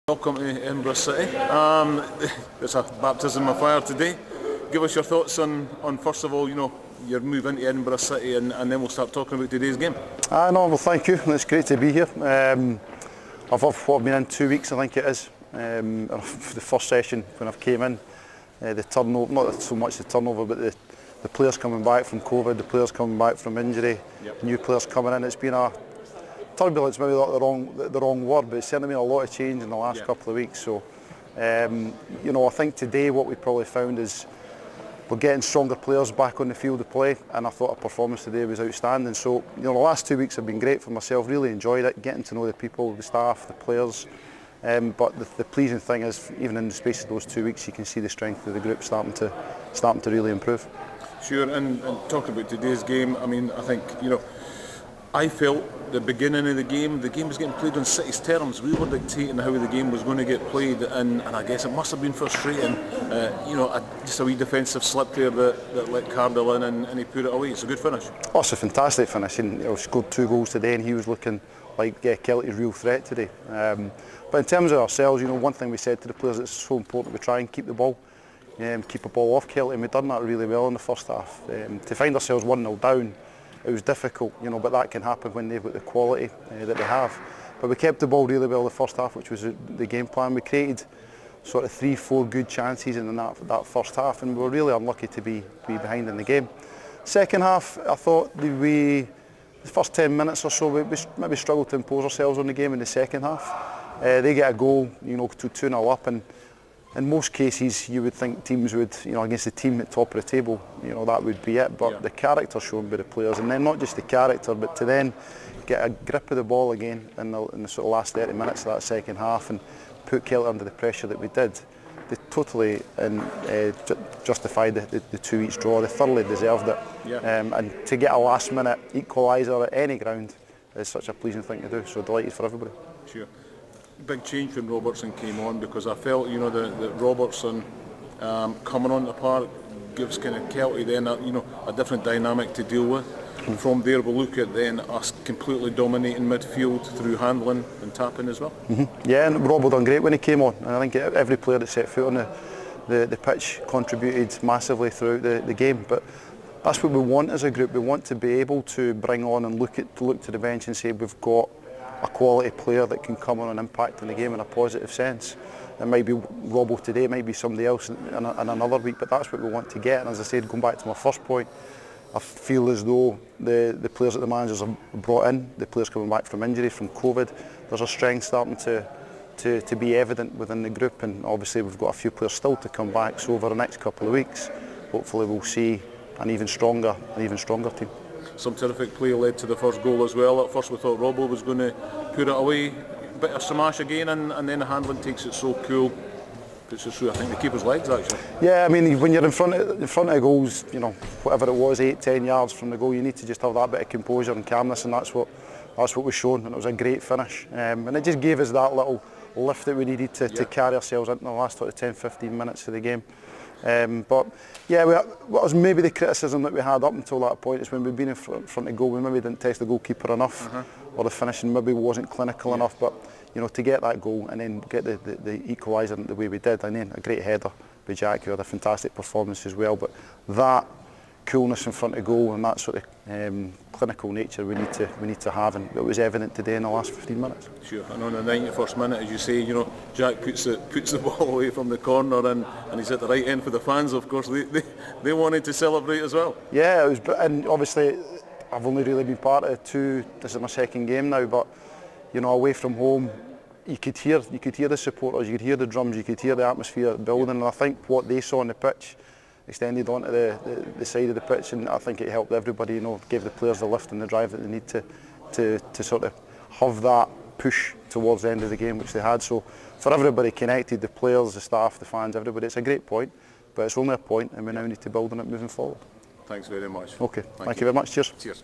Welcome to Edinburgh City. It's a baptism of fire today. Give us your thoughts on first of all, your move into Edinburgh City, and then we'll start talking about today's game. Well, thank you. It's great to be here. I've been in 2 weeks, I think it is. The first session when I came in, the turnover, not so much the turnover, but the players coming back from COVID, the players coming back from injury, new players coming in. It's been a turbulence, maybe not the wrong word, but it's certainly been a lot of change in the last couple of weeks. So, I think today what we probably found is we're getting stronger players back on the field of play, and I thought our performance today was outstanding. So, the last 2 weeks have been great for myself. Really enjoyed it, getting to know the people, the staff, the players. But the pleasing thing is, even in the space of those 2 weeks, you can see the strength of the group starting to really improve. Sure, and talking about today's game, I mean, I think I felt the beginning of the game was getting played on City's terms. We were dictating how the game was going to get played, and I guess it must have been frustrating. Just a wee defensive slip there that let Cardle in, and he put it away. It's a good finish. Oh, it's a fantastic finish. And, scored 2 goals today, and he was looking like Kelty's real threat today. But in terms of ourselves, one thing we said to the players, it's so important we try and keep the ball, keep the ball off Kelty, and we've done that really well in the first half. To find ourselves 1-0 down, it was difficult, but that can happen when they've got the quality that they have. But we kept the ball really well the first half, which was the game plan. We created sort of 3-4 good chances in that first half, and we were really unlucky to be behind in the game. Second half, I thought the first 10 minutes or so, we maybe struggled to impose ourselves on the game in the second half. They get a goal, to 2-0 up, and in most cases you would think teams would, against the team at top of the table, that would be it. But the character shown by the players, and then not just the character, but to then get a grip of the ball again in the sort of last 30 minutes of that second half and put Kelty under the pressure that we did, they totally justified the 2 each draw. They thoroughly deserved it. And to get a last minute equaliser at any ground is such a pleasing thing to do. So delighted for everybody. Sure. Big change when Robertson came on, because I felt that Robertson coming on the park gives kind of Kelty then a different dynamic to deal with. From there we'll look at then us completely dominating midfield through handling and tapping as well. Yeah, and Rob done great when he came on, and I think every player that set foot on the pitch contributed massively throughout the game. But that's what we want as a group. We want to be able to bring on and look to the bench and say we've got a quality player that can come on and impact in the game in a positive sense. It might be Robbo today, it might be somebody else in another week, but that's what we want to get. And as I said, going back to my first point, I feel as though the players that the managers have brought in, the players coming back from injury, from COVID, there's a strength starting to be evident within the group, and obviously we've got a few players still to come back, so over the next couple of weeks, hopefully we'll see an even stronger team. Some terrific play led to the first goal as well. At first we thought Robbo was going to put it away, bit of smash again, and then the handling takes it so cool, puts it through, I think, the keeper's legs actually. Yeah, I mean, when you're in front of goals, whatever it was, 8-10 yards from the goal, you need to just have that bit of composure and calmness, and that's what was shown, and it was a great finish. And it just gave us that little lift that we needed to carry ourselves into the last sort of 10-15 minutes of the game. But yeah, what was maybe the criticism that we had up until that point is when we've been in front of goal, we maybe didn't test the goalkeeper enough, or the finishing maybe wasn't clinical enough. But to get that goal and then get the equaliser the way we did, and then a great header by Jack, who had a fantastic performance as well. But that coolness in front of goal and that sort of clinical nature we need to have, and it was evident today in the last 15 minutes. Sure, and on the 91st minute, as you say, Jack puts the ball away from the corner, and he's at the right end for the fans. Of course, they wanted to celebrate as well. Yeah, it was, and obviously I've only really been part of 2. This is my second game now, but away from home, you could hear the supporters, you could hear the drums, you could hear the atmosphere building, and I think what they saw on the pitch extended onto the side of the pitch, and I think it helped everybody, gave the players the lift and the drive that they need to sort of have that push towards the end of the game, which they had. So for everybody connected, the players, the staff, the fans, everybody, it's a great point, but it's only a point, and we now need to build on it moving forward. Thanks very much. Okay, thank you very much. Cheers. Cheers.